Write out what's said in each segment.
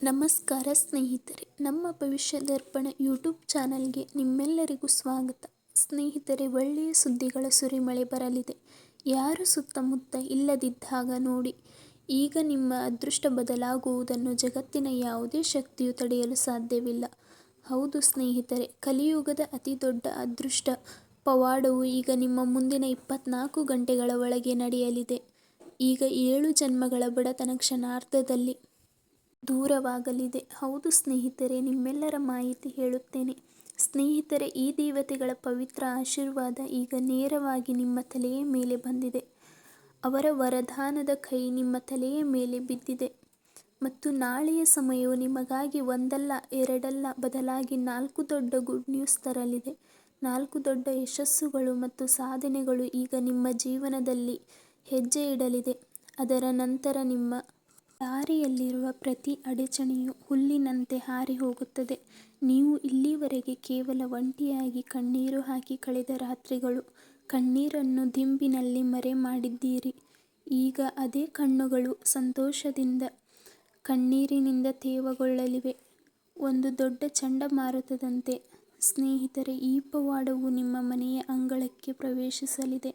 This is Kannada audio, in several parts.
ನಮಸ್ಕಾರ ಸ್ನೇಹಿತರೆ, ನಮ್ಮ ಭವಿಷ್ಯ ದರ್ಪಣ ಯೂಟ್ಯೂಬ್ ಚಾನಲ್ಗೆ ನಿಮ್ಮೆಲ್ಲರಿಗೂ ಸ್ವಾಗತ. ಸ್ನೇಹಿತರೆ, ಒಳ್ಳೆಯ ಸುದ್ದಿಗಳ ಸುರಿಮಳೆ ಬರಲಿದೆ. ಯಾರು ಸುತ್ತಮುತ್ತ ಇಲ್ಲದಿದ್ದಾಗ ನೋಡಿ, ಈಗ ನಿಮ್ಮ ಅದೃಷ್ಟ ಬದಲಾಗುವುದನ್ನು ಜಗತ್ತಿನ ಯಾವುದೇ ಶಕ್ತಿಯು ತಡೆಯಲು ಸಾಧ್ಯವಿಲ್ಲ. ಹೌದು ಸ್ನೇಹಿತರೆ, ಕಲಿಯುಗದ ಅತಿ ದೊಡ್ಡ ಅದೃಷ್ಟ ಪವಾಡವು ಈಗ ನಿಮ್ಮ ಮುಂದಿನ 24 ಗಂಟೆಗಳ ಒಳಗೆ ನಡೆಯಲಿದೆ. ಈಗ 7 ಜನ್ಮಗಳ ಬಡತನ ಕ್ಷಣಾರ್ಧದಲ್ಲಿ ದೂರವಾಗಲಿದೆ. ಹೌದು ಸ್ನೇಹಿತರೆ, ನಿಮ್ಮೆಲ್ಲರ ಮಾಹಿತಿ ಹೇಳುತ್ತೇನೆ. ಸ್ನೇಹಿತರೆ, ಈ ದೇವತೆಗಳ ಪವಿತ್ರ ಆಶೀರ್ವಾದ ಈಗ ನೇರವಾಗಿ ನಿಮ್ಮ ತಲೆಯ ಮೇಲೆ ಬಂದಿದೆ. ಅವರ ವರದಾನದ ಕೈ ನಿಮ್ಮ ತಲೆಯ ಮೇಲೆ ಬಿದ್ದಿದೆ ಮತ್ತು ನಾಳೆಯ ಸಮಯವು ನಿಮಗಾಗಿ ಒಂದಲ್ಲ ಎರಡಲ್ಲ ಬದಲಾಗಿ 4 ದೊಡ್ಡ ಗುಡ್ ನ್ಯೂಸ್ ತರಲಿದೆ. 4 ದೊಡ್ಡ ಯಶಸ್ಸುಗಳು ಮತ್ತು ಸಾಧನೆಗಳು ಈಗ ನಿಮ್ಮ ಜೀವನದಲ್ಲಿ ಹೆಜ್ಜೆ ಇಡಲಿದೆ. ಅದರ ನಂತರ ನಿಮ್ಮ ದಾರಿಯಲ್ಲಿರುವ ಪ್ರತಿ ಅಡಚಣೆಯು ಹುಲ್ಲಿನಂತೆ ಹಾರಿ ಹೋಗುತ್ತದೆ. ನೀವು ಇಲ್ಲಿಯವರೆಗೆ ಕೇವಲ ಒಂಟಿಯಾಗಿ ಕಣ್ಣೀರು ಹಾಕಿ ಕಳೆದ ರಾತ್ರಿಗಳು, ಕಣ್ಣೀರನ್ನು ದಿಂಬಿನಲ್ಲಿ ಮರೆ ಮಾಡಿದ್ದೀರಿ. ಈಗ ಅದೇ ಕಣ್ಣುಗಳು ಸಂತೋಷದಿಂದ ಕಣ್ಣೀರಿನಿಂದ ತೇವಗೊಳ್ಳಲಿವೆ, ಒಂದು ದೊಡ್ಡ ಚಂಡಮಾರುತದಂತೆ. ಸ್ನೇಹಿತರೆ, ಈ ಪವಾಡವು ನಿಮ್ಮ ಮನೆಯ ಅಂಗಳಕ್ಕೆ ಪ್ರವೇಶಿಸಲಿದೆ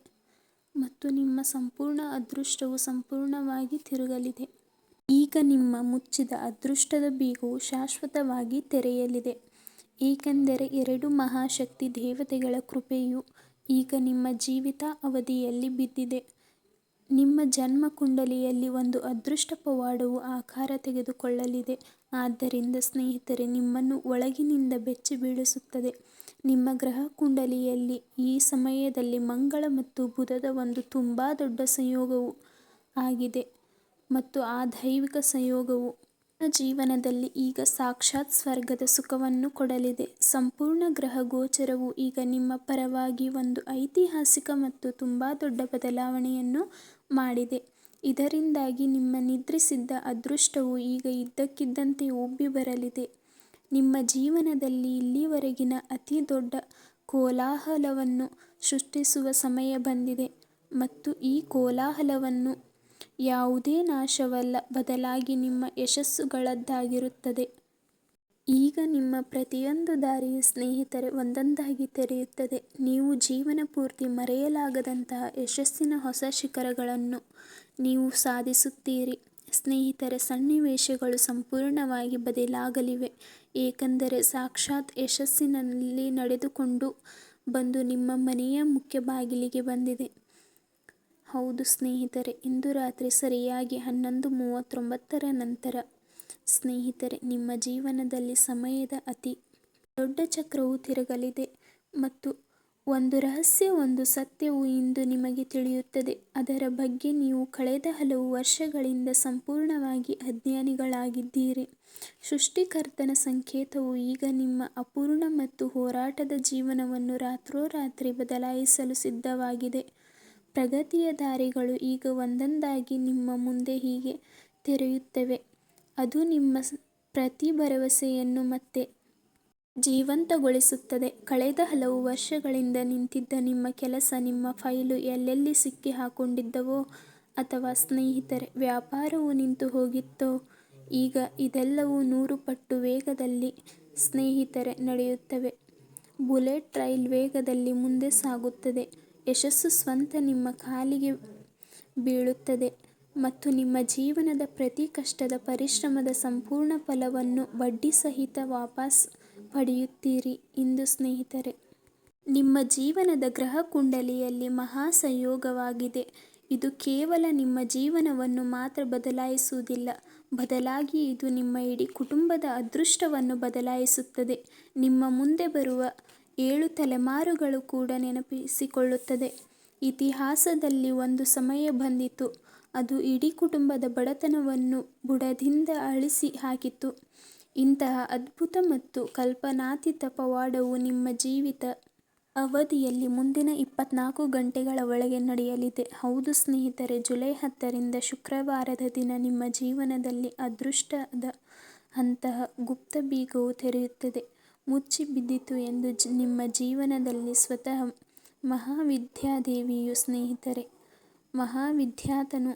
ಮತ್ತು ನಿಮ್ಮ ಸಂಪೂರ್ಣ ಅದೃಷ್ಟವು ಸಂಪೂರ್ಣವಾಗಿ ತಿರುಗಲಿದೆ. ಈಗ ನಿಮ್ಮ ಮುಚ್ಚಿದ ಅದೃಷ್ಟದ ಬೀಗವು ಶಾಶ್ವತವಾಗಿ ತೆರೆಯಲಿದೆ, ಏಕೆಂದರೆ 2 ಮಹಾಶಕ್ತಿ ದೇವತೆಗಳ ಕೃಪೆಯು ಈಗ ನಿಮ್ಮ ಜೀವಿತ ಅವಧಿಯಲ್ಲಿ ಬಿದ್ದಿದೆ. ನಿಮ್ಮ ಜನ್ಮ ಕುಂಡಲಿಯಲ್ಲಿ ಒಂದು ಅದೃಷ್ಟ ಪವಾಡವು ಆಕಾರ ತೆಗೆದುಕೊಳ್ಳಲಿದೆ. ಆದ್ದರಿಂದ ಸ್ನೇಹಿತರೆ, ನಿಮ್ಮನ್ನು ಒಳಗಿನಿಂದ ಬೆಚ್ಚಿ ಬೀಳಿಸುತ್ತದೆ. ನಿಮ್ಮ ಗ್ರಹ ಕುಂಡಲಿಯಲ್ಲಿ ಈ ಸಮಯದಲ್ಲಿ ಮಂಗಳ ಮತ್ತು ಬುಧದ ಒಂದು ತುಂಬಾ ದೊಡ್ಡ ಸಂಯೋಗವು ಆಗಿದೆ ಮತ್ತು ಆ ದೈವಿಕ ಸಂಯೋಗವು ನಿಮ್ಮ ಜೀವನದಲ್ಲಿ ಈಗ ಸಾಕ್ಷಾತ್ ಸ್ವರ್ಗದ ಸುಖವನ್ನು ಕೊಡಲಿದೆ. ಸಂಪೂರ್ಣ ಗ್ರಹ ಗೋಚರವು ಈಗ ನಿಮ್ಮ ಪರವಾಗಿ ಒಂದು ಐತಿಹಾಸಿಕ ಮತ್ತು ತುಂಬಾ ದೊಡ್ಡ ಬದಲಾವಣೆಯನ್ನು ಮಾಡಿದೆ. ಇದರಿಂದಾಗಿ ನಿಮ್ಮ ನಿದ್ರಿಸಿದ್ದ ಅದೃಷ್ಟವು ಈಗ ಇದ್ದಕ್ಕಿದ್ದಂತೆ ಉಬ್ಬಿ ಬರಲಿದೆ. ನಿಮ್ಮ ಜೀವನದಲ್ಲಿ ಇಲ್ಲಿಯವರೆಗಿನ ಅತಿ ದೊಡ್ಡ ಕೋಲಾಹಲವನ್ನು ಸೃಷ್ಟಿಸುವ ಸಮಯ ಬಂದಿದೆ ಮತ್ತು ಈ ಕೋಲಾಹಲವನ್ನು ಯಾವುದೇ ನಾಶವಲ್ಲ, ಬದಲಾಗಿ ನಿಮ್ಮ ಯಶಸ್ಸುಗಳದ್ದಾಗಿರುತ್ತದೆ. ಈಗ ನಿಮ್ಮ ಪ್ರತಿಯೊಂದು ದಾರಿಯು ಸ್ನೇಹಿತರೆ ಒಂದೊಂದಾಗಿ ತೆರೆಯುತ್ತದೆ. ನೀವು ಜೀವನ ಪೂರ್ತಿ ಮರೆಯಲಾಗದಂತಹ ಯಶಸ್ಸಿನ ಹೊಸ ಶಿಖರಗಳನ್ನು ನೀವು ಸಾಧಿಸುತ್ತೀರಿ. ಸ್ನೇಹಿತರೆ, ಸನ್ನಿವೇಶಗಳು ಸಂಪೂರ್ಣವಾಗಿ ಬದಲಾಗಲಿವೆ, ಏಕೆಂದರೆ ಸಾಕ್ಷಾತ್ ಯಶಸ್ಸಿನಲ್ಲಿ ನಡೆದುಕೊಂಡು ಬಂದು ನಿಮ್ಮ ಮನೆಯ ಮುಖ್ಯ ಬಾಗಿಲಿಗೆ ಬಂದಿದೆ. ಹೌದು ಸ್ನೇಹಿತರೆ, ಇಂದು ರಾತ್ರಿ ಸರಿಯಾಗಿ 11:39 ನಂತರ ಸ್ನೇಹಿತರೆ, ನಿಮ್ಮ ಜೀವನದಲ್ಲಿ ಸಮಯದ ಅತಿ ದೊಡ್ಡ ಚಕ್ರವು ತಿರುಗಲಿದೆ ಮತ್ತು ಒಂದು ರಹಸ್ಯ, ಒಂದು ಸತ್ಯವು ಇಂದು ನಿಮಗೆ ತಿಳಿಯುತ್ತದೆ. ಅದರ ಬಗ್ಗೆ ನೀವು ಕಳೆದ ಹಲವು ವರ್ಷಗಳಿಂದ ಸಂಪೂರ್ಣವಾಗಿ ಅಜ್ಞಾನಿಗಳಾಗಿದ್ದೀರಿ. ಸೃಷ್ಟಿಕರ್ತನ ಸಂಕೇತವು ಈಗ ನಿಮ್ಮ ಅಪೂರ್ಣ ಮತ್ತು ಹೋರಾಟದ ಜೀವನವನ್ನು ರಾತ್ರೋರಾತ್ರಿ ಬದಲಾಯಿಸಲು ಸಿದ್ಧವಾಗಿದೆ. ಪ್ರಗತಿಯ ದಾರಿಗಳು ಈಗ ಒಂದೊಂದಾಗಿ ನಿಮ್ಮ ಮುಂದೆ ಹೀಗೆ ತೆರೆಯುತ್ತವೆ. ಅದು ನಿಮ್ಮ ಪ್ರತಿ ಭರವಸೆಯನ್ನು ಮತ್ತೆ ಜೀವಂತಗೊಳಿಸುತ್ತದೆ. ಕಳೆದ ಹಲವು ವರ್ಷಗಳಿಂದ ನಿಂತಿದ್ದ ನಿಮ್ಮ ಕೆಲಸ, ನಿಮ್ಮ ಫೈಲು ಎಲ್ಲೆಲ್ಲಿ ಸಿಕ್ಕಿ ಹಾಕೊಂಡಿದ್ದವೋ ಅಥವಾ ಸ್ನೇಹಿತರೆ ವ್ಯಾಪಾರವು ನಿಂತು ಹೋಗಿತ್ತೋ, ಈಗ ಇದೆಲ್ಲವೂ 100 ಪಟ್ಟು ವೇಗದಲ್ಲಿ ಸ್ನೇಹಿತರೆ ನಡೆಯುತ್ತವೆ. ಬುಲೆಟ್ ರೈಲ್ ವೇಗದಲ್ಲಿ ಮುಂದೆ ಸಾಗುತ್ತದೆ. ಯಶಸ್ಸು ಸ್ವತಃ ನಿಮ್ಮ ಕಾಲಿಗೆ ಬೀಳುತ್ತದೆ ಮತ್ತು ನಿಮ್ಮ ಜೀವನದ ಪ್ರತಿ ಕಷ್ಟದ ಪರಿಶ್ರಮದ ಸಂಪೂರ್ಣ ಫಲವನ್ನು ಬಡ್ಡಿ ಸಹಿತ ವಾಪಸ್ ಪಡೆಯುತ್ತೀರಿ. ಇಂದು ಸ್ನೇಹಿತರೆ, ನಿಮ್ಮ ಜೀವನದ ಗ್ರಹ ಕುಂಡಲಿಯಲ್ಲಿ ಮಹಾ ಸಂಯೋಗವಾಗಿದೆ. ಇದು ಕೇವಲ ನಿಮ್ಮ ಜೀವನವನ್ನು ಮಾತ್ರ ಬದಲಾಯಿಸುವುದಿಲ್ಲ, ಬದಲಾಗಿ ಇದು ನಿಮ್ಮ ಇಡೀ ಕುಟುಂಬದ ಅದೃಷ್ಟವನ್ನು ಬದಲಾಯಿಸುತ್ತದೆ. ನಿಮ್ಮ ಮುಂದೆ ಬರುವ 7 ತಲೆಮಾರುಗಳು ಕೂಡ ನೆನಪಿಸಿಕೊಳ್ಳುತ್ತದೆ. ಇತಿಹಾಸದಲ್ಲಿ ಒಂದು ಸಮಯ ಬಂದಿತು, ಅದು ಇಡೀ ಕುಟುಂಬದ ಬಡತನವನ್ನು ಬುಡದಿಂದ ಅಳಿಸಿ ಹಾಕಿತು. ಇಂತಹ ಅದ್ಭುತ ಮತ್ತು ಕಲ್ಪನಾತೀತ ಪವಾಡವು ನಿಮ್ಮ ಜೀವಿತ ಅವಧಿಯಲ್ಲಿ ಮುಂದಿನ 24 ಗಂಟೆಗಳ ಒಳಗೆ ನಡೆಯಲಿದೆ. ಹೌದು ಸ್ನೇಹಿತರೆ, ಜುಲೈ 10 ರಿಂದ ಶುಕ್ರವಾರದ ದಿನ ನಿಮ್ಮ ಜೀವನದಲ್ಲಿ ಅದೃಷ್ಟದ ಅಂತಹ ಗುಪ್ತ ಬೀಗವು ತೆರೆಯುತ್ತದೆ. ಮುಚ್ಚಿ ಬಿದ್ದಿತು ಎಂದು ನಿಮ್ಮ ಜೀವನದಲ್ಲಿ ಸ್ವತಃ ಮಹಾವಿದ್ಯಾದೇವಿಯು ಸ್ನೇಹಿತರೆ, ಮಹಾವಿದ್ಯಾತನು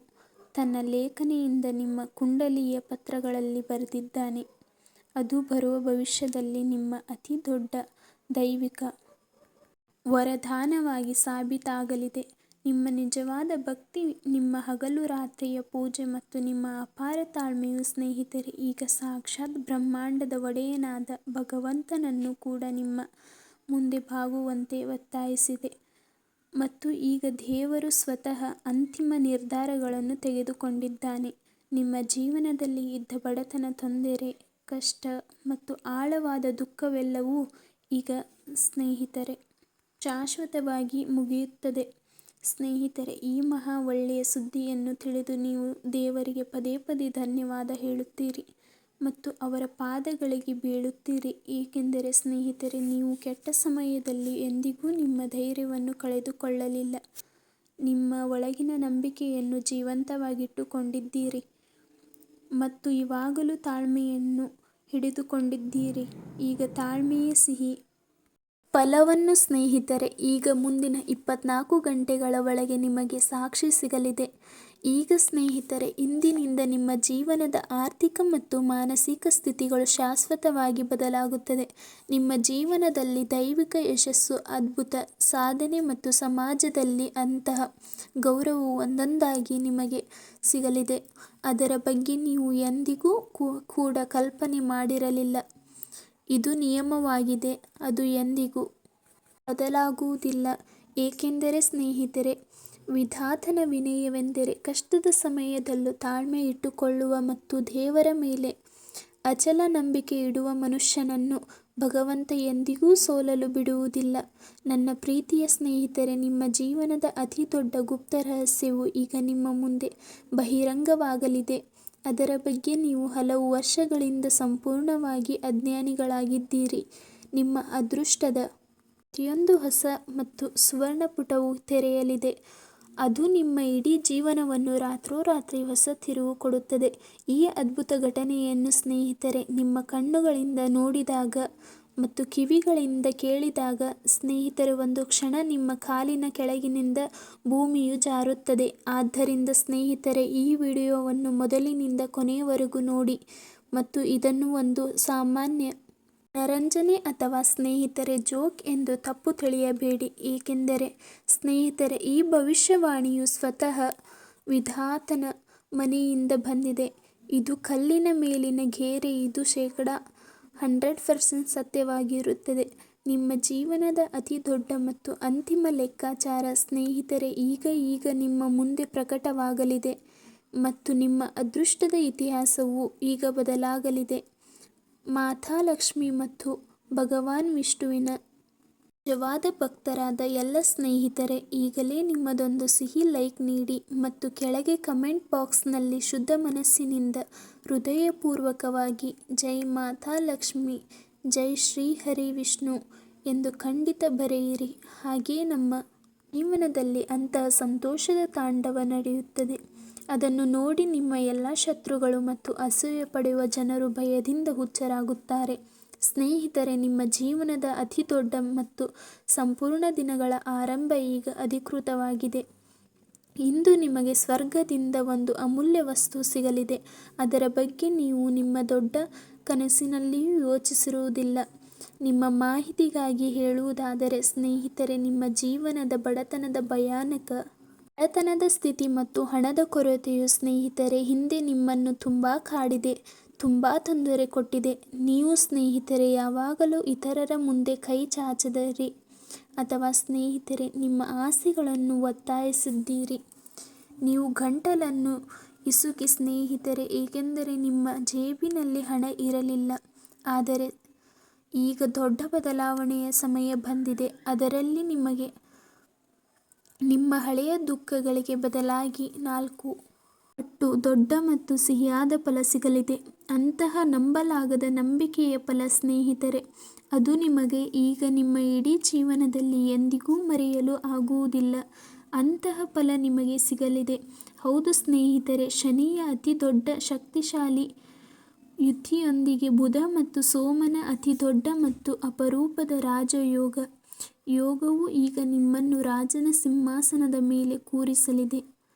ತನ್ನ ಲೇಖನಿಯಿಂದ ನಿಮ್ಮ ಕುಂಡಲಿಯ ಪತ್ರಗಳಲ್ಲಿ ಬರೆದಿದ್ದಾನೆ. ಅದು ಬರುವ ಭವಿಷ್ಯದಲ್ಲಿ ನಿಮ್ಮ ಅತಿ ದೊಡ್ಡ ದೈವಿಕ ವರದಾನವಾಗಿ ಸಾಬೀತಾಗಲಿದೆ. ನಿಮ್ಮ ನಿಜವಾದ ಭಕ್ತಿ, ನಿಮ್ಮ ಹಗಲು ರಾತ್ರಿಯ ಪೂಜೆ ಮತ್ತು ನಿಮ್ಮ ಅಪಾರ ತಾಳ್ಮೆಯು ಸ್ನೇಹಿತರೆ, ಈಗ ಸಾಕ್ಷಾತ್ ಬ್ರಹ್ಮಾಂಡದ ಒಡೆಯನಾದ ಭಗವಂತನನ್ನು ಕೂಡ ನಿಮ್ಮ ಮುಂದೆ ಬಾಗುವಂತೆ ಒತ್ತಾಯಿಸಿದೆ. ಮತ್ತು ಈಗ ದೇವರು ಸ್ವತಃ ಅಂತಿಮ ನಿರ್ಧಾರಗಳನ್ನು ತೆಗೆದುಕೊಂಡಿದ್ದಾನೆ. ನಿಮ್ಮ ಜೀವನದಲ್ಲಿ ಇದ್ದ ಬಡತನ, ತೊಂದರೆ, ಕಷ್ಟ ಮತ್ತು ಆಳವಾದ ದುಃಖವೆಲ್ಲವೂ ಈಗ ಸ್ನೇಹಿತರೆ ಶಾಶ್ವತವಾಗಿ ಮುಗಿಯುತ್ತದೆ. ಸ್ನೇಹಿತರೆ, ಈ ಮಹಾ ಒಳ್ಳೆಯ ಸುದ್ದಿಯನ್ನು ತಿಳಿದು ನೀವು ದೇವರಿಗೆ ಪದೇ ಪದೇ ಧನ್ಯವಾದ ಹೇಳುತ್ತೀರಿ ಮತ್ತು ಅವರ ಪಾದಗಳಿಗೆ ಬೀಳುತ್ತೀರಿ, ಏಕೆಂದರೆ ಸ್ನೇಹಿತರೆ, ನೀವು ಕೆಟ್ಟ ಸಮಯದಲ್ಲಿ ಎಂದಿಗೂ ನಿಮ್ಮ ಧೈರ್ಯವನ್ನು ಕಳೆದುಕೊಳ್ಳಲಿಲ್ಲ. ನಿಮ್ಮ ಒಳಗಿನ ನಂಬಿಕೆಯನ್ನು ಜೀವಂತವಾಗಿಟ್ಟುಕೊಂಡಿದ್ದೀರಿ ಮತ್ತು ಇವಾಗಲೂ ತಾಳ್ಮೆಯನ್ನು ಹಿಡಿದುಕೊಂಡಿದ್ದೀರಿ. ಈಗ ತಾಳ್ಮೆಯ ಸಿಹಿ ಫಲವನ್ನು ಸ್ನೇಹಿತರೆ, ಈಗ ಮುಂದಿನ 24 ಗಂಟೆಗಳ ಒಳಗೆ ನಿಮಗೆ ಸಾಕ್ಷಿ ಸಿಗಲಿದೆ. ಈಗ ಸ್ನೇಹಿತರೆ, ಇಂದಿನಿಂದ ನಿಮ್ಮ ಜೀವನದ ಆರ್ಥಿಕ ಮತ್ತು ಮಾನಸಿಕ ಸ್ಥಿತಿಗಳು ಶಾಶ್ವತವಾಗಿ ಬದಲಾಗುತ್ತದೆ. ನಿಮ್ಮ ಜೀವನದಲ್ಲಿ ದೈವಿಕ ಯಶಸ್ಸು, ಅದ್ಭುತ ಸಾಧನೆ ಮತ್ತು ಸಮಾಜದಲ್ಲಿ ಅಂತಹ ಗೌರವವು ಒಂದೊಂದಾಗಿ ನಿಮಗೆ ಸಿಗಲಿದೆ, ಅದರ ಬಗ್ಗೆ ನೀವು ಎಂದಿಗೂ ಕೂಡ ಕಲ್ಪನೆ ಮಾಡಿರಲಿಲ್ಲ. ಇದು ನಿಯಮವಾಗಿದೆ, ಅದು ಎಂದಿಗೂ ಬದಲಾಗುವುದಿಲ್ಲ. ಏಕೆಂದರೆ ಸ್ನೇಹಿತರೆ, ವಿಧಾತನ ವಿನಯವೆಂದರೆ ಕಷ್ಟದ ಸಮಯದಲ್ಲೂ ತಾಳ್ಮೆ ಇಟ್ಟುಕೊಳ್ಳುವ ಮತ್ತು ದೇವರ ಮೇಲೆ ಅಚಲ ನಂಬಿಕೆ ಇಡುವ ಮನುಷ್ಯನನ್ನು ಭಗವಂತ ಎಂದಿಗೂ ಸೋಲಲು ಬಿಡುವುದಿಲ್ಲ. ನನ್ನ ಪ್ರೀತಿಯ ಸ್ನೇಹಿತರೆ, ನಿಮ್ಮ ಜೀವನದ ಅತಿ ದೊಡ್ಡ ಗುಪ್ತ ರಹಸ್ಯವು ಈಗ ನಿಮ್ಮ ಮುಂದೆ ಬಹಿರಂಗವಾಗಲಿದೆ. ಅದರ ಬಗ್ಗೆ ನೀವು ಹಲವು ವರ್ಷಗಳಿಂದ ಸಂಪೂರ್ಣವಾಗಿ ಅಜ್ಞಾನಿಗಳಾಗಿದ್ದೀರಿ. ನಿಮ್ಮ ಅದೃಷ್ಟದ ಪ್ರತಿಯೊಂದು ಹೊಸ ಮತ್ತು ಸುವರ್ಣ ಪುಟವು ತೆರೆಯಲಿದೆ. ಅದು ನಿಮ್ಮ ಇಡೀ ಜೀವನವನ್ನು ರಾತ್ರೋರಾತ್ರಿ ಹೊಸ ತಿರುವು ಕೊಡುತ್ತದೆ. ಈ ಅದ್ಭುತ ಘಟನೆಯನ್ನು ಸ್ನೇಹಿತರೆ, ನಿಮ್ಮ ಕಣ್ಣುಗಳಿಂದ ನೋಡಿದಾಗ ಮತ್ತು ಕಿವಿಗಳಿಂದ ಕೇಳಿದಾಗ ಸ್ನೇಹಿತರೆ, ಒಂದು ಕ್ಷಣ ನಿಮ್ಮ ಕಾಲಿನ ಕೆಳಗಿನಿಂದ ಭೂಮಿಯು ಜಾರುತ್ತದೆ. ಆದ್ದರಿಂದ ಸ್ನೇಹಿತರೆ, ಈ ವಿಡಿಯೋವನ್ನು ಮೊದಲಿನಿಂದ ಕೊನೆಯವರೆಗೂ ನೋಡಿ ಮತ್ತು ಇದನ್ನು ಒಂದು ಸಾಮಾನ್ಯ ಮನರಂಜನೆ ಅಥವಾ ಸ್ನೇಹಿತರೆ ಜೋಕ್ ಎಂದು ತಪ್ಪು ತಿಳಿಯಬೇಡಿ. ಏಕೆಂದರೆ ಸ್ನೇಹಿತರೆ, ಈ ಭವಿಷ್ಯವಾಣಿಯು ಸ್ವತಃ ವಿಧಾತನ ಮನೆಯಿಂದ ಬಂದಿದೆ. ಇದು ಕಲ್ಲಿನ ಮೇಲಿನ ಗೆರೆ, ಇದು 100% ಸತ್ಯವಾಗಿರುತ್ತದೆ. ನಿಮ್ಮ ಜೀವನದ ಅತಿ ದೊಡ್ಡ ಮತ್ತು ಅಂತಿಮ ಲೆಕ್ಕಾಚಾರ ಸ್ನೇಹಿತರೆ ಈಗ ನಿಮ್ಮ ಮುಂದೆ ಪ್ರಕಟವಾಗಲಿದೆ ಮತ್ತು ನಿಮ್ಮ ಅದೃಷ್ಟದ ಇತಿಹಾಸವು ಈಗ ಬದಲಾಗಲಿದೆ. ಮಾತಾ ಲಕ್ಷ್ಮಿ ಮತ್ತು ಭಗವಾನ್ ವಿಷ್ಣುವಿನ ನಿಜವಾದ ಭಕ್ತರಾದ ಎಲ್ಲ ಸ್ನೇಹಿತರೆ, ಈಗಲೇ ನಿಮ್ಮದೊಂದು ಸಿಹಿ ಲೈಕ್ ನೀಡಿ ಮತ್ತು ಕೆಳಗೆ ಕಮೆಂಟ್ ಬಾಕ್ಸ್ನಲ್ಲಿ ಶುದ್ಧ ಮನಸ್ಸಿನಿಂದ ಹೃದಯಪೂರ್ವಕವಾಗಿ ಜೈ ಮಾತಾ ಲಕ್ಷ್ಮಿ, ಜೈ ಶ್ರೀ ಹರಿ ವಿಷ್ಣು ಎಂದು ಖಂಡಿತ ಬರೆಯಿರಿ. ಹಾಗೇ ನಮ್ಮ ಜೀವನದಲ್ಲಿ ಅಂತಹ ಸಂತೋಷದ ತಾಂಡವ ನಡೆಯುತ್ತದೆ. ಅದನ್ನು ನೋಡಿ ನಿಮ್ಮ ಎಲ್ಲ ಶತ್ರುಗಳು ಮತ್ತು ಅಸೂಯೆ ಪಡೆಯುವ ಜನರು ಭಯದಿಂದ ಹುಚ್ಚರಾಗುತ್ತಾರೆ. ಸ್ನೇಹಿತರೆ, ನಿಮ್ಮ ಜೀವನದ ಅತಿ ದೊಡ್ಡ ಮತ್ತು ಸಂಪೂರ್ಣ ದಿನಗಳ ಆರಂಭ ಈಗ ಅಧಿಕೃತವಾಗಿದೆ. ಇಂದು ನಿಮಗೆ ಸ್ವರ್ಗದಿಂದ ಒಂದು ಅಮೂಲ್ಯ ವಸ್ತು ಸಿಗಲಿದೆ. ಅದರ ಬಗ್ಗೆ ನೀವು ನಿಮ್ಮ ದೊಡ್ಡ ಕನಸಿನಲ್ಲಿಯೂ ಯೋಚಿಸಿರುವುದಿಲ್ಲ. ನಿಮ್ಮ ಮಾಹಿತಿಗಾಗಿ ಹೇಳುವುದಾದರೆ ಸ್ನೇಹಿತರೆ, ನಿಮ್ಮ ಜೀವನದ ಬಡತನದ ಸ್ಥಿತಿ ಮತ್ತು ಹಣದ ಕೊರತೆಯು ಸ್ನೇಹಿತರೆ ಹಿಂದೆ ನಿಮ್ಮನ್ನು ತುಂಬ ಕಾಡಿದೆ, ತುಂಬ ತೊಂದರೆ ಕೊಟ್ಟಿದೆ. ನೀವು ಸ್ನೇಹಿತರೆ ಯಾವಾಗಲೂ ಇತರರ ಮುಂದೆ ಕೈ ಚಾಚದಿರಿ ಅಥವಾ ಸ್ನೇಹಿತರೆ ನಿಮ್ಮ ಆಸೆಗಳನ್ನು ಒತ್ತಾಯಿಸಿದ್ದೀರಿ. ನೀವು ಗಂಟಲನ್ನು ಹಿಸುಕಿ ಸ್ನೇಹಿತರೆ, ಏಕೆಂದರೆ ನಿಮ್ಮ ಜೇಬಿನಲ್ಲಿ ಹಣ ಇರಲಿಲ್ಲ. ಆದರೆ ಈಗ ದೊಡ್ಡ ಬದಲಾವಣೆಯ ಸಮಯ ಬಂದಿದೆ. ಅದರಲ್ಲಿ ನಿಮಗೆ ನಿಮ್ಮ ಹಳೆಯ ದುಃಖಗಳಿಗೆ ಬದಲಾಗಿ 4 ಪಟ್ಟು ದೊಡ್ಡ ಮತ್ತು ಸಿಹಿಯಾದ ಫಲ ಸಿಗಲಿದೆ. ಅಂತಹ ನಂಬಲಾಗದ ನಂಬಿಕೆಯ ಫಲ ಸ್ನೇಹಿತರೆ, ಅದು ನಿಮಗೆ ಈಗ ನಿಮ್ಮ ಇಡೀ ಜೀವನದಲ್ಲಿ ಎಂದಿಗೂ ಮರೆಯಲು ಆಗುವುದಿಲ್ಲ. ಅಂತಹ ಫಲ ನಿಮಗೆ ಸಿಗಲಿದೆ. ಹೌದು ಸ್ನೇಹಿತರೆ, ಶನಿಯ ಅತಿ ದೊಡ್ಡ ಶಕ್ತಿಶಾಲಿ ಯುತಿಯೊಂದಿಗೆ ಬುಧ ಮತ್ತು ಸೋಮನ ಅತಿ ದೊಡ್ಡ ಮತ್ತು ಅಪರೂಪದ ಯೋಗವು ಈಗ ನಿಮ್ಮನ್ನು ರಾಜನ ಸಿಂಹಾಸನದ ಮೇಲೆ ಕೂರಿಸಲಿದೆ.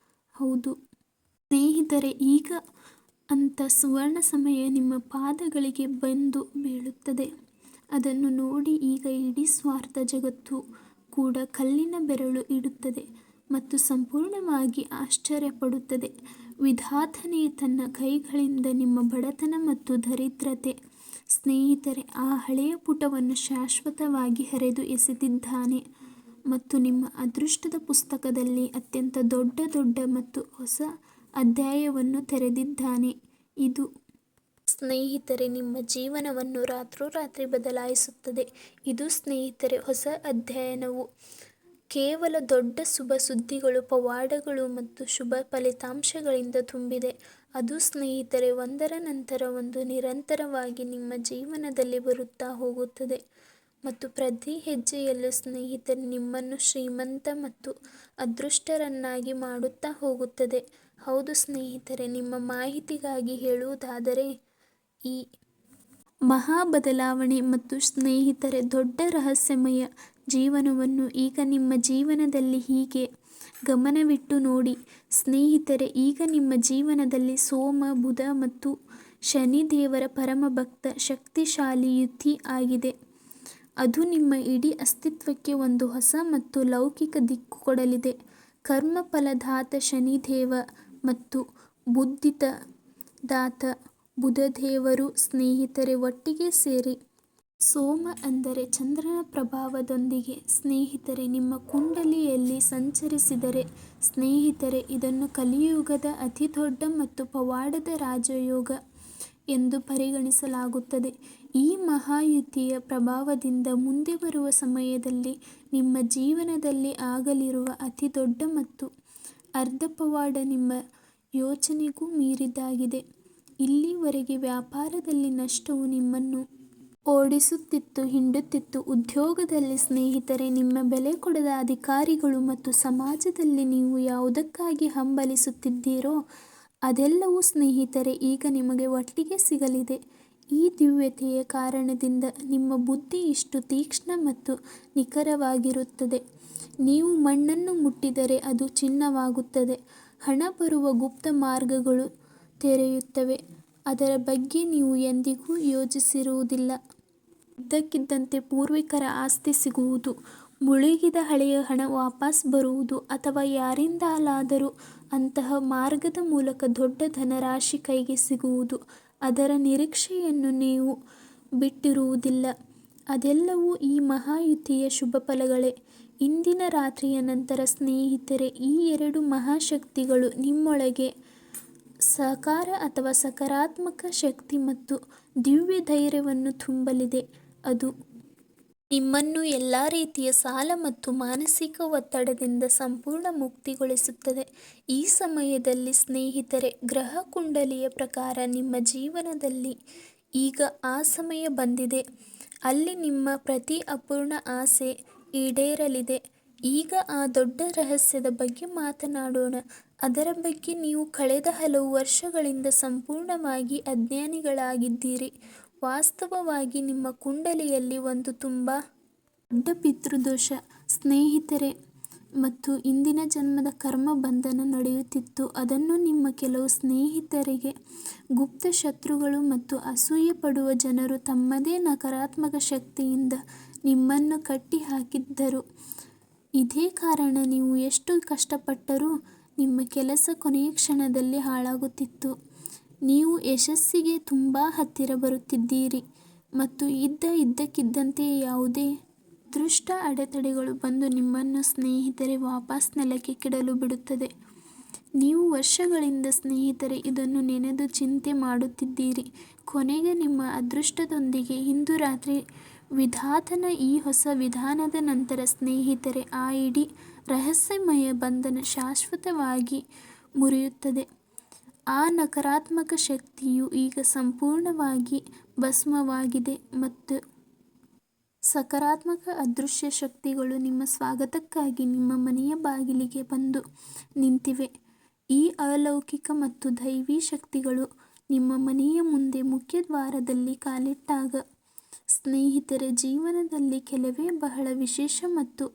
ಹೌದು. ಸ್ನೇಹಿತರೆ, ಈಗ ಅಂತ ಸುವರ್ಣ ಸಮಯ ನಿಮ್ಮ ಪಾದಗಳಿಗೆ ಬಂದು ಬೀಳುತ್ತದೆ. ಅದನ್ನು ನೋಡಿ ಈಗ ಇಡೀ ಸ್ವಾರ್ಥ ಜಗತ್ತು ಕೂಡ ಕಲ್ಲಿನ ಬೆರಳು ಇಡುತ್ತದೆ ಮತ್ತು ಸಂಪೂರ್ಣವಾಗಿ ಆಶ್ಚರ್ಯಪಡುತ್ತದೆ. ವಿಧಾತನೇ ತನ್ನ ಕೈಗಳಿಂದ ನಿಮ್ಮ ಬಡತನ ಮತ್ತು ದರಿದ್ರತೆ, ಸ್ನೇಹಿತರೆ, ಆ ಹಳೆಯ ಪುಟವನ್ನು ಶಾಶ್ವತವಾಗಿ ಹರಿದು ಎಸೆದಿದ್ದಾನೆ ಮತ್ತು ನಿಮ್ಮ ಅದೃಷ್ಟದ ಪುಸ್ತಕದಲ್ಲಿ ಅತ್ಯಂತ ದೊಡ್ಡ ಮತ್ತು ಹೊಸ ಅಧ್ಯಾಯವನ್ನು ತೆರೆದಿದ್ದಾನೆ. ಇದು, ಸ್ನೇಹಿತರೆ, ನಿಮ್ಮ ಜೀವನವನ್ನು ರಾತ್ರೋರಾತ್ರಿ ಬದಲಾಯಿಸುತ್ತದೆ. ಇದು, ಸ್ನೇಹಿತರೆ, ಹೊಸ ಅಧ್ಯಯನವು ಕೇವಲ ದೊಡ್ಡ ಶುಭ ಸುದ್ದಿಗಳು, ಪವಾಡಗಳು ಮತ್ತು ಶುಭ ಫಲಿತಾಂಶಗಳಿಂದ ತುಂಬಿದೆ. ಅದು, ಸ್ನೇಹಿತರೆ, ಒಂದರ ನಂತರ ಒಂದು ನಿರಂತರವಾಗಿ ನಿಮ್ಮ ಜೀವನದಲ್ಲಿ ಬರುತ್ತಾ ಹೋಗುತ್ತದೆ ಮತ್ತು ಪ್ರತಿ ಹೆಜ್ಜೆಯಲ್ಲೂ, ಸ್ನೇಹಿತರೆ, ನಿಮ್ಮನ್ನು ಶ್ರೀಮಂತ ಮತ್ತು ಅದೃಷ್ಟರನ್ನಾಗಿ ಮಾಡುತ್ತಾ ಹೋಗುತ್ತದೆ. ಹೌದು ಸ್ನೇಹಿತರೆ, ನಿಮ್ಮ ಮಾಹಿತಿಗಾಗಿ ಹೇಳುವುದಾದರೆ, ಈ ಮಹಾ ಬದಲಾವಣೆ ಮತ್ತು, ಸ್ನೇಹಿತರೆ, ದೊಡ್ಡ ರಹಸ್ಯಮಯ ಜೀವನವನ್ನು ಈಗ ನಿಮ್ಮ ಜೀವನದಲ್ಲಿ ಹೀಗೆ ಗಮನವಿಟ್ಟು ನೋಡಿ. ಸ್ನೇಹಿತರೆ, ಈಗ ನಿಮ್ಮ ಜೀವನದಲ್ಲಿ ಸೋಮ, ಬುಧ ಮತ್ತು ಶನಿ ದೇವರ ಪರಮಭಕ್ತ ಶಕ್ತಿಶಾಲಿ ಯುತಿ ಆಗಿದೆ. ಅದು ನಿಮ್ಮ ಇಡೀ ಅಸ್ತಿತ್ವಕ್ಕೆ ಒಂದು ಹೊಸ ಮತ್ತು ಲೌಕಿಕ ದಿಕ್ಕು ಕೊಡಲಿದೆ. ಕರ್ಮಫಲದಾತ ಶನಿದೇವ ಮತ್ತು ಬುದ್ಧಿದಾತ ಬುಧದೇವರು, ಸ್ನೇಹಿತರೆ, ಒಟ್ಟಿಗೆ ಸೇರಿ ಸೋಮ ಅಂದರೆ ಚಂದ್ರನ ಪ್ರಭಾವದೊಂದಿಗೆ, ಸ್ನೇಹಿತರೆ, ನಿಮ್ಮ ಕುಂಡಲಿಯಲ್ಲಿ ಸಂಚರಿಸಿದರೆ, ಸ್ನೇಹಿತರೆ, ಇದನ್ನು ಕಲಿಯುಗದ ಅತಿದೊಡ್ಡ ಮತ್ತು ಪವಾಡದ ರಾಜಯೋಗ ಎಂದು ಪರಿಗಣಿಸಲಾಗುತ್ತದೆ. ಈ ಮಹಾಯುತಿಯ ಪ್ರಭಾವದಿಂದ ಮುಂದೆ ಬರುವ ಸಮಯದಲ್ಲಿ ನಿಮ್ಮ ಜೀವನದಲ್ಲಿ ಆಗಲಿರುವ ಅತಿದೊಡ್ಡ ಮತ್ತು ಅರ್ಧಪವಾಡ ನಿಮ್ಮ ಯೋಚನೆಗೂ ಮೀರಿದ್ದಾಗಿದೆ. ಇಲ್ಲಿವರೆಗೆ ವ್ಯಾಪಾರದಲ್ಲಿ ನಷ್ಟವು ನಿಮ್ಮನ್ನು ಓಡಿಸುತ್ತಿತ್ತು, ಹಿಂಡುತ್ತಿತ್ತು. ಉದ್ಯೋಗದಲ್ಲಿ, ಸ್ನೇಹಿತರೆ, ನಿಮ್ಮ ಬೆಲೆ ಕೊಡದ ಅಧಿಕಾರಿಗಳು ಮತ್ತು ಸಮಾಜದಲ್ಲಿ ನೀವು ಯಾವುದಕ್ಕಾಗಿ ಹಂಬಲಿಸುತ್ತಿದ್ದೀರೋ ಅದೆಲ್ಲವೂ, ಸ್ನೇಹಿತರೆ, ಈಗ ನಿಮಗೆ ಒಟ್ಟಿಗೆ ಸಿಗಲಿದೆ. ಈ ದಿವ್ಯತೆಯ ಕಾರಣದಿಂದ ನಿಮ್ಮ ಬುದ್ಧಿ ಇಷ್ಟು ತೀಕ್ಷ್ಣ ಮತ್ತು ನಿಖರವಾಗಿರುತ್ತದೆ. ನೀವು ಮಣ್ಣನ್ನು ಮುಟ್ಟಿದರೆ ಅದು ಚಿನ್ನವಾಗುತ್ತದೆ. ಹಣ ಬರುವ ಗುಪ್ತ ಮಾರ್ಗಗಳು ತೆರೆಯುತ್ತವೆ. ಅದರ ಬಗ್ಗೆ ನೀವು ಎಂದಿಗೂ ಯೋಚಿಸಿರುವುದಿಲ್ಲ. ಇದ್ದಕ್ಕಿದ್ದಂತೆ ಪೂರ್ವಿಕರ ಆಸ್ತಿ ಸಿಗುವುದು, ಮುಳುಗಿದ ಹಳೆಯ ಹಣ ವಾಪಸ್ ಬರುವುದು ಅಥವಾ ಯಾರಿಂದಲಾದರೂ ಅಂತಹ ಮಾರ್ಗದ ಮೂಲಕ ದೊಡ್ಡ ಧನರಾಶಿ ಕೈಗೆ ಸಿಗುವುದು, ಅದರ ನಿರೀಕ್ಷೆಯನ್ನು ನೀವು ಬಿಟ್ಟಿರುವುದಿಲ್ಲ. ಅದೆಲ್ಲವೂ ಈ ಮಹಾಯುತಿಯ ಶುಭಫಲಗಳೇ. ಇಂದಿನ ರಾತ್ರಿಯ ನಂತರ, ಸ್ನೇಹಿತರೆ, ಈ ಎರಡು ಮಹಾಶಕ್ತಿಗಳು ನಿಮ್ಮೊಳಗೆ ಸಾಕಾರ ಅಥವಾ ಸಕಾರಾತ್ಮಕ ಶಕ್ತಿ ಮತ್ತು ದಿವ್ಯ ಧೈರ್ಯವನ್ನು ತುಂಬಲಿದೆ. ಅದು ನಿಮ್ಮನ್ನು ಎಲ್ಲ ರೀತಿಯ ಸಾಲ ಮತ್ತು ಮಾನಸಿಕ ಒತ್ತಡದಿಂದ ಸಂಪೂರ್ಣ ಮುಕ್ತಿಗೊಳಿಸುತ್ತದೆ. ಈ ಸಮಯದಲ್ಲಿ, ಸ್ನೇಹಿತರೆ, ಗ್ರಹ ಕುಂಡಲಿಯ ಪ್ರಕಾರ ನಿಮ್ಮ ಜೀವನದಲ್ಲಿ ಈಗ ಆ ಸಮಯ ಬಂದಿದೆ ಅಲ್ಲಿ ನಿಮ್ಮ ಪ್ರತಿ ಅಪೂರ್ಣ ಆಸೆ ಈಡೇರಲಿದೆ. ಈಗ ಆ ದೊಡ್ಡ ರಹಸ್ಯದ ಬಗ್ಗೆ ಮಾತನಾಡೋಣ. ಅದರ ಬಗ್ಗೆ ನೀವು ಕಳೆದ ಹಲವು ವರ್ಷಗಳಿಂದ ಸಂಪೂರ್ಣವಾಗಿ ಅಜ್ಞಾನಿಗಳಾಗಿದ್ದೀರಿ. ವಾಸ್ತವವಾಗಿ ನಿಮ್ಮ ಕುಂಡಲಿಯಲ್ಲಿ ಒಂದು ತುಂಬಾ ದೊಡ್ಡ ಪಿತೃದೋಷ, ಸ್ನೇಹಿತರೆ, ಮತ್ತು ಹಿಂದಿನ ಜನ್ಮದ ಕರ್ಮ ಬಂಧನ ನಡೆಯುತ್ತಿತ್ತು. ಅದನ್ನು ನಿಮ್ಮ ಕೆಲವು ಸ್ನೇಹಿತರಿಗೆ ಗುಪ್ತ ಶತ್ರುಗಳು ಮತ್ತು ಅಸೂಯೆ ಪಡುವ ಜನರು ತಮ್ಮದೇ ನಕಾರಾತ್ಮಕ ಶಕ್ತಿಯಿಂದ ನಿಮ್ಮನ್ನು ಕಟ್ಟಿಹಾಕಿದ್ದರು. ಇದೇ ಕಾರಣ ನೀವು ಎಷ್ಟು ಕಷ್ಟಪಟ್ಟರೂ ನಿಮ್ಮ ಕೆಲಸ ಕೊನೆಯ ಕ್ಷಣದಲ್ಲಿ ಹಾಳಾಗುತ್ತಿತ್ತು. ನೀವು ಯಶಸ್ಸಿಗೆ ತುಂಬಾ ಹತ್ತಿರ ಬರುತ್ತಿದ್ದೀರಿ ಮತ್ತು ಇದ್ದಕ್ಕಿದ್ದಂತೆಯೇ ಯಾವುದೇ ಅದೃಷ್ಟ ಅಡೆತಡೆಗಳು ಬಂದು ನಿಮ್ಮನ್ನು, ಸ್ನೇಹಿತರೆ, ವಾಪಸ್ ನೆಲಕ್ಕೆ ಕೆಡವಲು ಬಿಡುತ್ತದೆ. ನೀವು ವರ್ಷಗಳಿಂದ, ಸ್ನೇಹಿತರೆ, ಇದನ್ನು ನೆನೆದು ಚಿಂತೆ ಮಾಡುತ್ತಿದ್ದೀರಿ. ಕೊನೆಗೆ ನಿಮ್ಮ ಅದೃಷ್ಟದೊಂದಿಗೆ ಇಂದು ರಾತ್ರಿ ವಿಧಾತನ ಈ ಹೊಸ ವಿಧಾನದ ನಂತರ, ಸ್ನೇಹಿತರೆ, ಆ ಇಡೀ ರಹಸ್ಯಮಯ ಬಂಧನ ಶಾಶ್ವತವಾಗಿ ಮುರಿಯುತ್ತದೆ. ಆ ನಕಾರಾತ್ಮಕ ಶಕ್ತಿಯು ಈಗ ಸಂಪೂರ್ಣವಾಗಿ ಭಸ್ಮವಾಗಿದೆ ಮತ್ತು ಸಕಾರಾತ್ಮಕ ಅದೃಶ್ಯ ಶಕ್ತಿಗಳು ನಿಮ್ಮ ಸ್ವಾಗತಕ್ಕಾಗಿ ನಿಮ್ಮ ಮನೆಯ ಬಾಗಿಲಿಗೆ ಬಂದು ನಿಂತಿವೆ. ಈ ಅಲೌಕಿಕ ಮತ್ತು ದೈವೀ ಶಕ್ತಿಗಳು ನಿಮ್ಮ ಮನೆಯ ಮುಂದೆ ಮುಖ್ಯದ್ವಾರದಲ್ಲಿ ಕಾಲಿಟ್ಟಾಗ, ಸ್ನೇಹಿತರೆ, ಜೀವನದಲ್ಲಿ ಕೆಲವೇ ಬಹಳ ವಿಶೇಷ ಮತ್ತು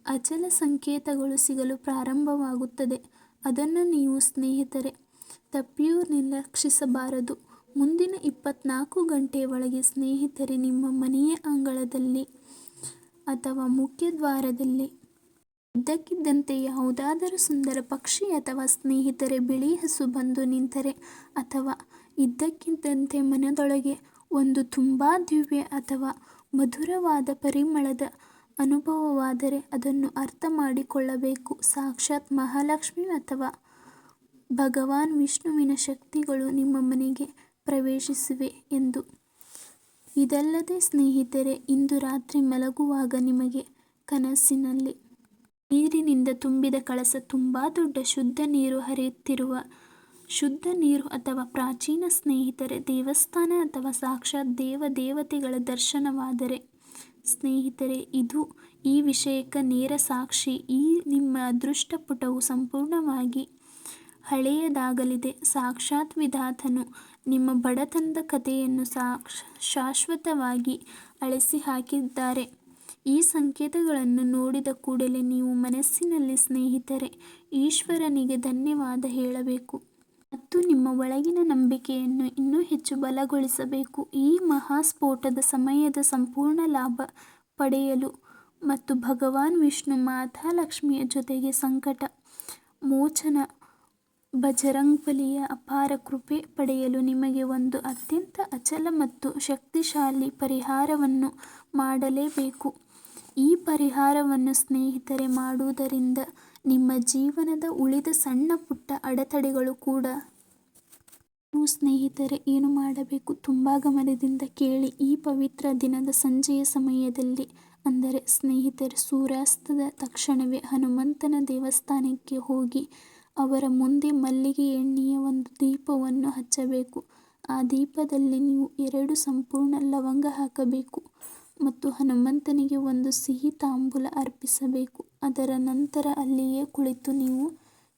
ಅಚಲ ಸಂಕೇತಗಳು ಸಿಗಲು ಪ್ರಾರಂಭವಾಗುತ್ತದೆ. ಅದನ್ನು ನೀವು, ಸ್ನೇಹಿತರೆ, ತಪ್ಪಿಯೂ ನಿರ್ಲಕ್ಷಿಸಬಾರದು. ಮುಂದಿನ 24 ಗಂಟೆಯ ಒಳಗೆ ಸ್ನೇಹಿತರೆ ನಿಮ್ಮ ಮನೆಯ ಅಂಗಳದಲ್ಲಿ ಅಥವಾ ಮುಖ್ಯದ್ವಾರದಲ್ಲಿ ಇದ್ದಕ್ಕಿದ್ದಂತೆ ಯಾವುದಾದರೂ ಸುಂದರ ಪಕ್ಷಿ ಅಥವಾ ಸ್ನೇಹಿತರೆ ಬಿಳಿ ಹಸು ಬಂದು ನಿಂತರೆ ಅಥವಾ ಇದ್ದಕ್ಕಿದ್ದಂತೆ ಮನದೊಳಗೆ ಒಂದು ತುಂಬ ದಿವ್ಯ ಅಥವಾ ಮಧುರವಾದ ಪರಿಮಳದ ಅನುಭವವಾದರೆ ಅದನ್ನು ಅರ್ಥ ಮಾಡಿಕೊಳ್ಳಬೇಕು. ಸಾಕ್ಷಾತ್ ಮಹಾಲಕ್ಷ್ಮಿ ಅಥವಾ ಭಗವಾನ್ ವಿಷ್ಣುವಿನ ಶಕ್ತಿಗಳು ನಿಮ್ಮ ಮನೆಗೆ ಪ್ರವೇಶಿಸಿವೆ ಎಂದು. ಇದಲ್ಲದೆ ಸ್ನೇಹಿತರೆ, ಇಂದು ರಾತ್ರಿ ಮಲಗುವಾಗ ನಿಮಗೆ ಕನಸಿನಲ್ಲಿ ನೀರಿನಿಂದ ತುಂಬಿದ ಕಳಸ, ತುಂಬ ದೊಡ್ಡ ಶುದ್ಧ ನೀರು ಹರಿಯುತ್ತಿರುವ ಶುದ್ಧ ನೀರು ಅಥವಾ ಪ್ರಾಚೀನ ಸ್ನೇಹಿತರೆ ದೇವಸ್ಥಾನ ಅಥವಾ ಸಾಕ್ಷಾತ್ ದೇವತೆಗಳ ದರ್ಶನವಾದರೆ ಸ್ನೇಹಿತರೆ ಇದು ಈ ವಿಷಯಕ್ಕೆ ನೇರ ಸಾಕ್ಷಿ. ಈ ನಿಮ್ಮ ಅದೃಷ್ಟ ಪುಟವು ಸಂಪೂರ್ಣವಾಗಿ ಹಳೆಯದಾಗಲಿದೆ. ಸಾಕ್ಷಾತ್ ವಿಧಾತನು ನಿಮ್ಮ ಬಡತನದ ಕಥೆಯನ್ನು ಶಾಶ್ವತವಾಗಿ ಅಳಿಸಿ ಹಾಕಿದ್ದಾರೆ. ಈ ಸಂಕೇತಗಳನ್ನು ನೋಡಿದ ಕೂಡಲೇ ನೀವು ಮನಸ್ಸಿನಲ್ಲಿ ಸ್ನೇಹಿತರೆ ಈಶ್ವರನಿಗೆ ಧನ್ಯವಾದ ಹೇಳಬೇಕು ಮತ್ತು ನಿಮ್ಮ ಒಳಗಿನ ನಂಬಿಕೆಯನ್ನು ಇನ್ನೂ ಹೆಚ್ಚು ಬಲಗೊಳಿಸಬೇಕು. ಈ ಮಹಾಸ್ಫೋಟದ ಸಮಯದ ಸಂಪೂರ್ಣ ಲಾಭ ಪಡೆಯಲು ಮತ್ತು ಭಗವಾನ್ ವಿಷ್ಣು ಮಾತಾ ಲಕ್ಷ್ಮಿಯ ಜೊತೆಗೆ ಸಂಕಟ ಮೋಚನ ಬಜರಂಗ್ಬಲಿಯ ಅಪಾರ ಕೃಪೆ ಪಡೆಯಲು ನಿಮಗೆ ಒಂದು ಅತ್ಯಂತ ಅಚಲ ಮತ್ತು ಶಕ್ತಿಶಾಲಿ ಪರಿಹಾರವನ್ನು ಮಾಡಲೇಬೇಕು. ಈ ಪರಿಹಾರವನ್ನು ಸ್ನೇಹಿತರೆ ಮಾಡುವುದರಿಂದ ನಿಮ್ಮ ಜೀವನದ ಉಳಿದ ಸಣ್ಣ ಪುಟ್ಟ ಅಡೆತಡೆಗಳು ಕೂಡ ನೀವು ಸ್ನೇಹಿತರೆ ಏನು ಮಾಡಬೇಕು ತುಂಬ ಗಮನದಿಂದ ಕೇಳಿ. ಈ ಪವಿತ್ರ ದಿನದ ಸಂಜೆಯ ಸಮಯದಲ್ಲಿ ಅಂದರೆ ಸ್ನೇಹಿತರೆ ಸೂರ್ಯಾಸ್ತದ ತಕ್ಷಣವೇ ಹನುಮಂತನ ದೇವಸ್ಥಾನಕ್ಕೆ ಹೋಗಿ ಅವರ ಮುಂದೆ ಮಲ್ಲಿಗೆ ಎಣ್ಣೆಯ ಒಂದು ದೀಪವನ್ನು ಹಚ್ಚಬೇಕು. ಆ ದೀಪದಲ್ಲಿ ನೀವು 2 ಸಂಪೂರ್ಣ ಲವಂಗ ಹಾಕಬೇಕು ಮತ್ತು ಹನುಮಂತನಿಗೆ ಒಂದು ಸಿಹಿ ತಾಂಬೂಲ ಅರ್ಪಿಸಬೇಕು. ಅದರ ನಂತರ ಅಲ್ಲಿಯೇ ಕುಳಿತು ನೀವು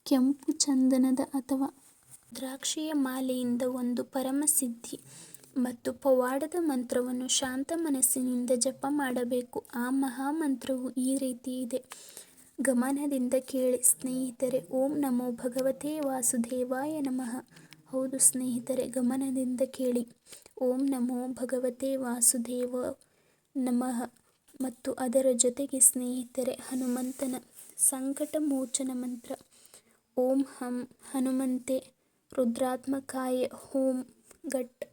ಕೆಂಪು ಚಂದನದ ಅಥವಾ ದ್ರಾಕ್ಷಿಯ ಮಾಲೆಯಿಂದ ಒಂದು ಪರಮಸಿದ್ಧಿ ಮತ್ತು ಪವಾಡದ ಮಂತ್ರವನ್ನು ಶಾಂತ ಮನಸ್ಸಿನಿಂದ ಜಪ ಮಾಡಬೇಕು. ಆ ಮಹಾಮಂತ್ರವು ಈ ರೀತಿ ಇದೆ, ಗಮನದಿಂದ ಕೇಳಿ ಸ್ನೇಹಿತರೆ. ಓಂ ನಮೋ ಭಗವತೆ ವಾಸುದೇವಾಯ ನಮಃ. ಹೌದು ಸ್ನೇಹಿತರೆ, ಗಮನದಿಂದ ಕೇಳಿ. ಓಂ ನಮೋ ಭಗವತೆ ವಾಸುದೇವ ನಮಃ ಮತ್ತು ಅದರ ಜೊತೆಗೆ ಸ್ನೇಹಿತರೆ ಹನುಮಂತನ ಸಂಕಟ ಮೋಚನ ಮಂತ್ರ ಓಂ ಹಂ ಹನುಮಂತೆ ರುದ್ರಾತ್ಮಕಾಯ ಓಂ ಘಟ್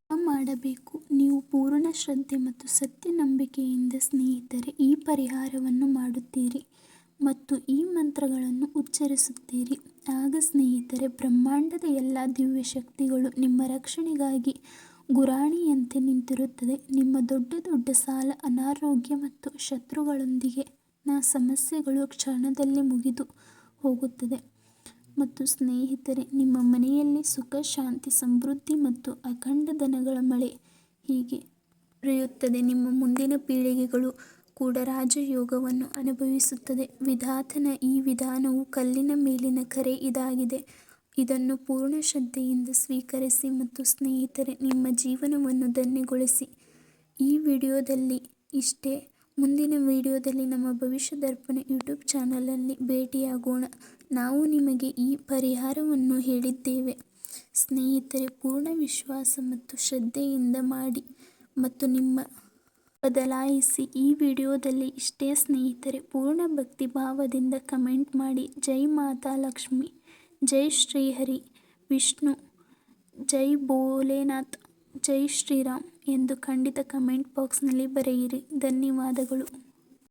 ಮಾಡಬೇಕು. ನೀವು ಪೂರ್ಣ ಶ್ರದ್ಧೆ ಮತ್ತು ಸತ್ಯ ನಂಬಿಕೆಯಿಂದ ಸ್ನೇಹಿತರೆ ಈ ಪರಿಹಾರವನ್ನು ಮಾಡುತ್ತೀರಿ ಮತ್ತು ಈ ಮಂತ್ರಗಳನ್ನು ಉಚ್ಚರಿಸುತ್ತೀರಿ. ಆಗ ಸ್ನೇಹಿತರೆ ಬ್ರಹ್ಮಾಂಡದ ಎಲ್ಲ ದಿವ್ಯ ಶಕ್ತಿಗಳು ನಿಮ್ಮ ರಕ್ಷಣೆಗಾಗಿ ಗುರಾಣಿಯಂತೆ ನಿಂತಿರುತ್ತದೆ. ನಿಮ್ಮ ದೊಡ್ಡ ದೊಡ್ಡ ಸಾಲ, ಅನಾರೋಗ್ಯ ಮತ್ತು ಶತ್ರುಗಳೊಂದಿಗೆ ಸಮಸ್ಯೆಗಳು ಕ್ಷಣದಲ್ಲಿ ಮುಗಿದು ಹೋಗುತ್ತದೆ ಮತ್ತು ಸ್ನೇಹಿತರೆ ನಿಮ್ಮ ಮನೆಯಲ್ಲಿ ಸುಖ, ಶಾಂತಿ, ಸಮೃದ್ಧಿ ಮತ್ತು ಅಖಂಡ ಧನಗಳ ಮಳೆ ಹೀಗೆ ಸುರಿಯುತ್ತದೆ. ನಿಮ್ಮ ಮುಂದಿನ ಪೀಳಿಗೆಗಳು ಕೂಡ ರಾಜಯೋಗವನ್ನು ಅನುಭವಿಸುತ್ತದೆ. ವಿಧಾತನ ಈ ವಿಧಾನವು ಕಲ್ಲಿನ ಮೇಲಿನ ಕರೆ ಇದಾಗಿದೆ. ಇದನ್ನು ಪೂರ್ಣ ಶ್ರದ್ಧೆಯಿಂದ ಸ್ವೀಕರಿಸಿ ಮತ್ತು ಸ್ನೇಹಿತರೆ ನಿಮ್ಮ ಜೀವನವನ್ನು ಧನ್ಯಗೊಳಿಸಿ. ಈ ವಿಡಿಯೋದಲ್ಲಿ ಇಷ್ಟೇ. ಮುಂದಿನ ವಿಡಿಯೋದಲ್ಲಿ ನಮ್ಮ ಭವಿಷ್ಯ ದರ್ಪಣ ಯೂಟ್ಯೂಬ್ ಚಾನಲಲ್ಲಿ ಭೇಟಿಯಾಗೋಣ. ನಾವು ನಿಮಗೆ ಈ ಪರಿಹಾರವನ್ನು ಹೇಳಿದ್ದೇವೆ ಸ್ನೇಹಿತರೆ, ಪೂರ್ಣ ವಿಶ್ವಾಸ ಮತ್ತು ಶ್ರದ್ಧೆಯಿಂದ ಮಾಡಿ ಮತ್ತು ನಿಮ್ಮ ಬದಲಾಯಿಸಿ. ಈ ವಿಡಿಯೋದಲ್ಲಿ ಇಷ್ಟೇ ಸ್ನೇಹಿತರೆ. ಪೂರ್ಣ ಭಕ್ತಿ ಭಾವದಿಂದ ಕಮೆಂಟ್ ಮಾಡಿ. ಜೈ ಮಾತಾ ಲಕ್ಷ್ಮಿ, ಜೈ ಶ್ರೀಹರಿ ವಿಷ್ಣು, ಜೈ ಭೋಲೆನಾಥ್, ಜೈ ಶ್ರೀರಾಮ್ ಎಂದು ಖಂಡಿತ ಕಮೆಂಟ್ ಬಾಕ್ಸ್ನಲ್ಲಿ ಬರೆಯಿರಿ. ಧನ್ಯವಾದಗಳು.